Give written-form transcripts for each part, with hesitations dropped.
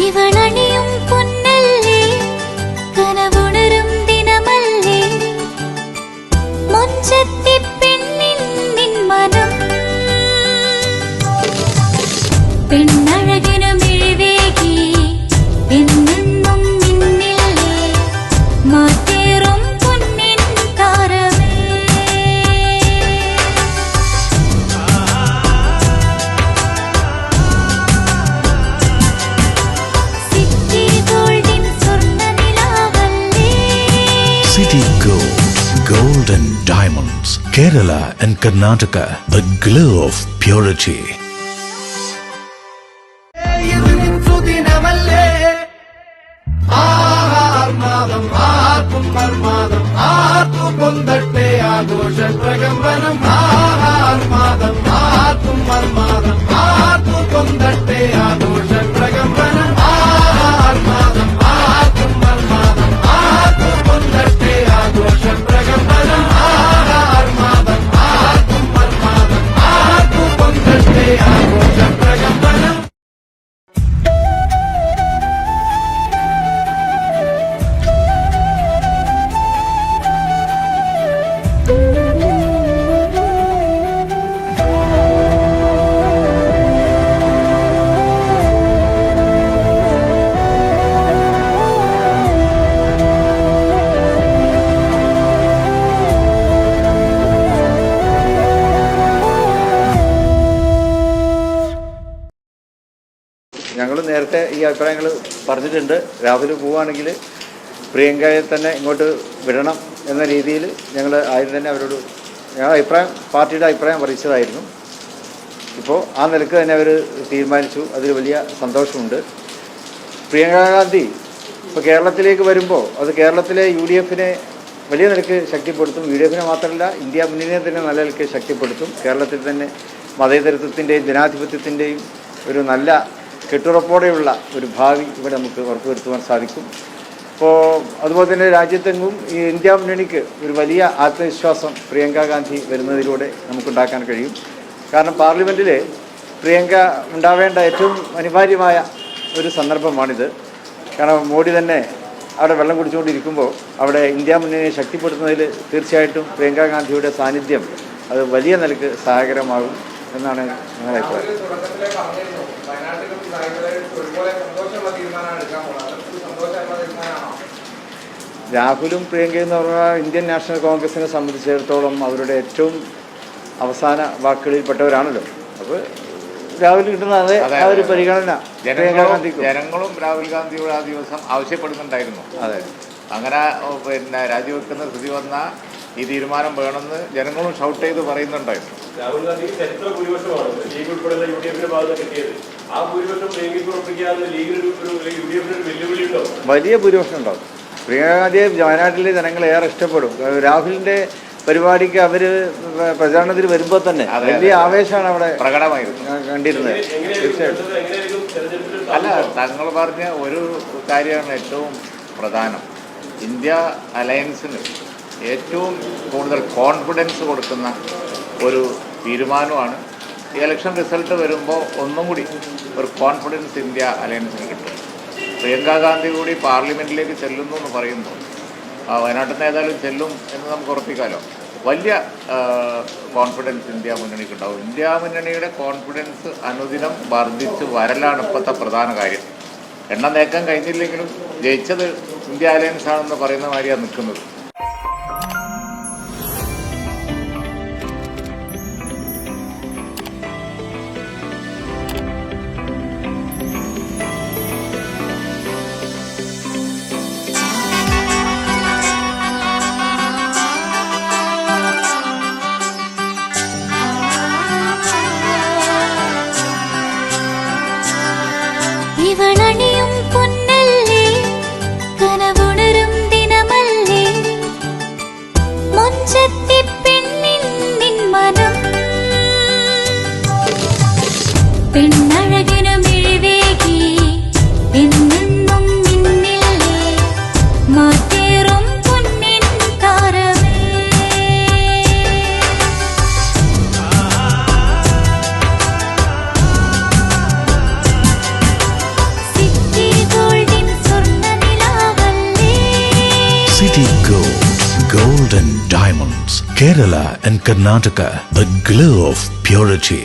ഇവളണിയും പൊന്നല്ലേ കനവുണരും ദിനമല്ലേ മുഞ്ചത്തി പെണ്ണിൻ നിൻ മനം പെണ്ണഴകിനു മിഴിവേകി എന്നെന്നും നിന്നില്ലേ മാറ്റേറും പൊന്നിൻ താരമേ സിറ്റി ഗോൾഡിൻ സ്വർണ്ണനിലാവല്ലേ City Gold and Diamonds, Kerala and Karnataka, the glow of purity. ആഘോഷം പ്രകമ്പനം ആർമാദം ആർക്കും മർമാദം ആർക്കും കൊന്തട്ടെ ആഘോഷം പ്രകമ്പനം ആർമാദം ആർക്കും മർമാദം ആർക്കും കൊന്തട്ടെ ആഘോഷം പ്രകമ്പനം ആർമാദം ആർക്കും മർമാദം ആർക്കും കൊന്തട്ടെ ആഘോഷം പ്രകമ്പനം. ഞങ്ങൾ നേരത്തെ ഈ അഭിപ്രായങ്ങൾ പറഞ്ഞിട്ടുണ്ട്. രാഹുൽ പോവുകയാണെങ്കിൽ പ്രിയങ്കയെ തന്നെ ഇങ്ങോട്ട് വിടണം എന്ന രീതിയിൽ ഞങ്ങൾ ആദ്യം തന്നെ അവരോട് പാർട്ടിയുടെ അഭിപ്രായം അറിയിച്ചതായിരുന്നു. ഇപ്പോൾ ആ നിലക്ക് തന്നെ അവർ തീരുമാനിച്ചു. അതിൽ വലിയ സന്തോഷമുണ്ട്. പ്രിയങ്ക ഗാന്ധി ഇപ്പോൾ കേരളത്തിലേക്ക് വരുമ്പോൾ അത് കേരളത്തിലെ UDF-നെ വലിയ നിലക്ക് ശക്തിപ്പെടുത്തും. UDF-നെ മാത്രമല്ല ഇന്ത്യ മുന്നണിയെ തന്നെ നല്ല നിലക്ക് ശക്തിപ്പെടുത്തും. കേരളത്തിൽ തന്നെ മതേതരത്വത്തിൻ്റെയും ജനാധിപത്യത്തിൻ്റെയും ഒരു നല്ല കെട്ടുറപ്പോടെയുള്ള ഒരു ഭാവി ഇവിടെ നമുക്ക് ഉറപ്പുവരുത്തുവാൻ സാധിക്കും. അപ്പോൾ അതുപോലെ തന്നെ രാജ്യത്തെങ്ങും ഈ ഇന്ത്യ മുന്നണിക്ക് ഒരു വലിയ ആത്മവിശ്വാസം പ്രിയങ്ക ഗാന്ധി വരുന്നതിലൂടെ നമുക്കുണ്ടാക്കാൻ കഴിയും. കാരണം പാർലമെൻറ്റിൽ പ്രിയങ്ക ഉണ്ടാവേണ്ട ഏറ്റവും അനിവാര്യമായ ഒരു സന്ദർഭമാണിത്. കാരണം മോഡി തന്നെ അവിടെ വെള്ളം കുടിച്ചുകൊണ്ടിരിക്കുമ്പോൾ അവിടെ ഇന്ത്യ മുന്നണിയെ ശക്തിപ്പെടുത്തുന്നതിൽ തീർച്ചയായിട്ടും പ്രിയങ്ക ഗാന്ധിയുടെ സാന്നിധ്യം അത് വലിയ നിലക്ക് സഹായകരമാകും എന്നാണ് ഞങ്ങളുടെ അഭിപ്രായം. രാഹുലും പ്രിയങ്കയും എന്ന് പറഞ്ഞാൽ ഇന്ത്യൻ നാഷണൽ കോൺഗ്രസിനെ സംബന്ധിച്ചിടത്തോളം അവരുടെ ഏറ്റവും അവസാന വാക്കുകളിൽപ്പെട്ടവരാണല്ലോ. അപ്പോൾ രാഹുൽ കിട്ടുന്ന അതേ ആ ഒരു പരിഗണന ജനങ്ങളും രാഹുൽ ഗാന്ധിയോട് ആ ദിവസം ആവശ്യപ്പെടുന്നുണ്ടായിരുന്നു. അതെ, അങ്ങനെ രാജിവെക്കുന്ന സ്ഥിതി വന്ന ഈ തീരുമാനം വേണമെന്ന് ജനങ്ങളും ഷൗട്ട് ചെയ്ത് പറയുന്നുണ്ടായിരുന്നു. രാഹുൽ ഗാന്ധിക്ക് ചരിത്ര ഭൂരിപക്ഷമാണ് ലീഗ് ഉൾപ്പെടെയുള്ള UDF-ന്റെ ഭാഗത്ത് കിട്ടിയത്. ആ ഭൂരിപക്ഷം പ്രിയങ്കയ്ക്ക് ഉറപ്പിക്കാതെ ലീഗിന് UDF-ന് ഒരു വെല്ലുവിളി ഉണ്ടാവും, വലിയ ഭൂരിപക്ഷം ഉണ്ടാവും. പ്രിയങ്ക ഗാന്ധിയെ വയനാട്ടിലെ ജനങ്ങൾ ഏറെ ഇഷ്ടപ്പെടും. രാഹുലിന്റെ പരിപാടിക്ക് അവർ പ്രചാരണത്തിൽ വരുമ്പോൾ തന്നെ വലിയ ആവേശമാണ് അവിടെ പ്രകടമായിരുന്നു കണ്ടിരുന്നത്. അല്ല, തങ്ങൾ പറഞ്ഞ ഒരു കാര്യമാണ് ഏറ്റവും പ്രധാനം. ഇന്ത്യ അലയൻസിന് ഏറ്റവും കൂടുതൽ കോൺഫിഡൻസ് കൊടുക്കുന്ന ഒരു തീരുമാനമാണ്. ഈ ഇലക്ഷൻ റിസൾട്ട് വരുമ്പോൾ ഒന്നും കൂടി ഒരു കോൺഫിഡൻസ് ഇന്ത്യ അലയൻസിന് കിട്ടും. പ്രിയങ്ക ഗാന്ധി കൂടി പാർലമെൻറ്റിലേക്ക് ചെല്ലുന്നു എന്ന് പറയുമ്പോൾ വയനാട്ടിൽ നിന്ന് ഏതായാലും ചെല്ലും എന്ന് നമുക്ക് ഉറപ്പിക്കാമല്ലോ. വലിയ കോൺഫിഡൻസ് ഇന്ത്യ മുന്നണിക്ക് ഉണ്ടാവും. ഇന്ത്യ മുന്നണിയുടെ കോൺഫിഡൻസ് അനുദിനം വർദ്ധിച്ച് വരലാണ് ഇപ്പോഴത്തെ പ്രധാന കാര്യം. എണ്ണം നേക്കാൻ കഴിഞ്ഞില്ലെങ്കിലും ജയിച്ചത് ഇന്ത്യ അലയൻസ് ആണെന്ന് പറയുന്ന മാതിരിയാണ് നിൽക്കുന്നത്. ഇവളണിയും പൊന്നല്ലേ കനവുണരും ദിനമല്ലേ മുഞ്ചത്തി പെണ്ണിൻ നിൻ മനം പെണ്ണഴകിനു മിഴിവേകി എന്നെന്നും നിന്നില്ലേ മാറ്റേറും പൊന്നിൻ താരമേ city Kerala and Karnataka, the glow of purity.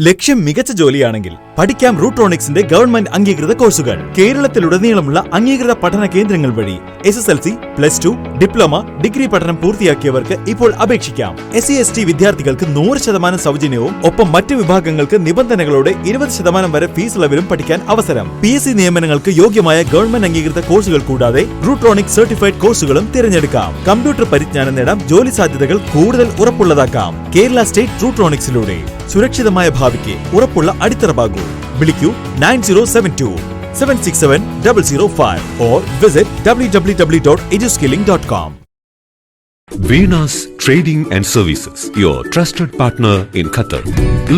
ലക്ഷ്യം മികച്ച ജോലിയാണെങ്കിൽ പഠിക്കാം റൂട്രോണിക്സിന്റെ ഗവൺമെന്റ് അംഗീകൃത കോഴ്സുകൾ. കേരളത്തിലുടനീളമുള്ള അംഗീകൃത പഠന കേന്ദ്രങ്ങൾ വഴി SSLC, +2, ഡിപ്ലോമ, ഡിഗ്രി പഠനം പൂർത്തിയാക്കിയവർക്ക് ഇപ്പോൾ അപേക്ഷിക്കാം. SC/ST വിദ്യാർത്ഥികൾക്ക് 100% സൗജന്യവും ഒപ്പം മറ്റ് വിഭാഗങ്ങൾക്ക് നിബന്ധനകളോടെ 20% വരെ ഫീസ് ഇളവിലും പഠിക്കാൻ അവസരം. PSC നിയമനങ്ങൾക്ക് യോഗ്യമായ ഗവൺമെന്റ് അംഗീകൃത കോഴ്സുകൾ കൂടാതെ റൂട്രോണിക്സ് സർട്ടിഫൈഡ് കോഴ്സുകളും തിരഞ്ഞെടുക്കാം. കമ്പ്യൂട്ടർ പരിജ്ഞാനം നേടാം, ജോലി സാധ്യതകൾ കൂടുതൽ ഉറപ്പുള്ളതാക്കാം. കേരള സ്റ്റേറ്റ് റൂട്രോണിക്സിലൂടെ സുരക്ഷിതമായ ഭാവിക്ക് ഉറപ്പുള്ള അടിത്തറ. വിളിക്കൂ 9072 767 005 or visit www.eduskilling.com. Venus Trading and Services, your trusted partner in Qatar.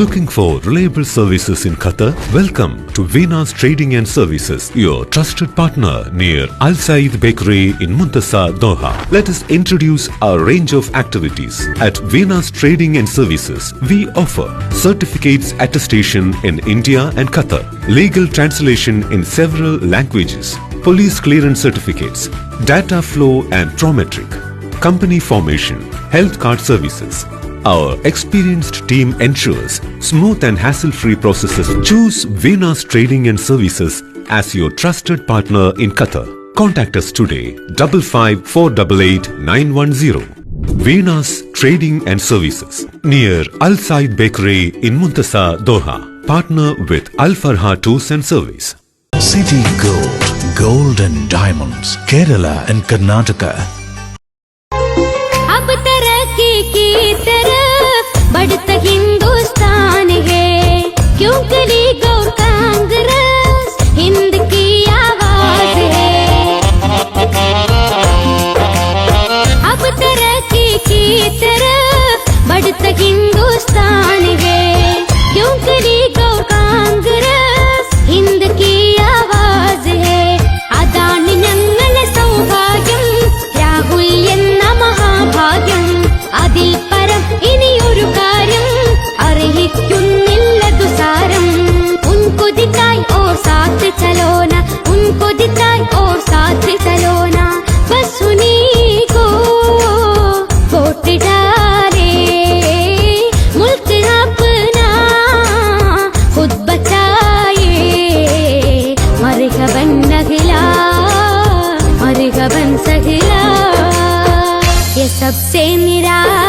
Looking for reliable services in Qatar? Welcome to Venus Trading and Services, your trusted partner near Al Said Bakery in Muntasa, Doha. Let us introduce our range of activities. At Venus Trading and Services, we offer certificates attestation in India and Qatar, legal translation in several languages, police clearance certificates, data flow and Prometric, company formation, health card services. Our experienced team ensures smooth and hassle-free processes. Choose Venus Trading and Services as your trusted partner in Qatar. Contact us today 55 488 910. Venus Trading and Services near Al Said Bakery in Muntasa, Doha. Partner with Al Farha Tours and Service. City Gold, Gold and Diamonds, Kerala and Karnataka. अब तरक्की की तरफ बढ़ता हिंदुस्तान है, क्योंकि league और कांग्रेस हिंद की आवाज है। अब तरक्की की तरफ बढ़ता हिंदुस्तान है, क्योंकि लीग और कांग्रेस हिंद की आवाज है। अदानी ഞങ്ങളെ സൗഭാഗ്യം, രാഹുൽ എന്ന മഹാഭാഗ്യം, അതിൽ പരം ഇനിയൊരു കാര്യം അർഹിക്കുന്നില്ല ദുസാരം. ഉनको दिखाई और साथ चलो ना, उनको दिखाई और साथ चलो ना, बस उन्हीं को वोट डाले, मुल्क अपना खुद बचाए। मरहबन नगला, मरहबन सगला, ये सबसे निराश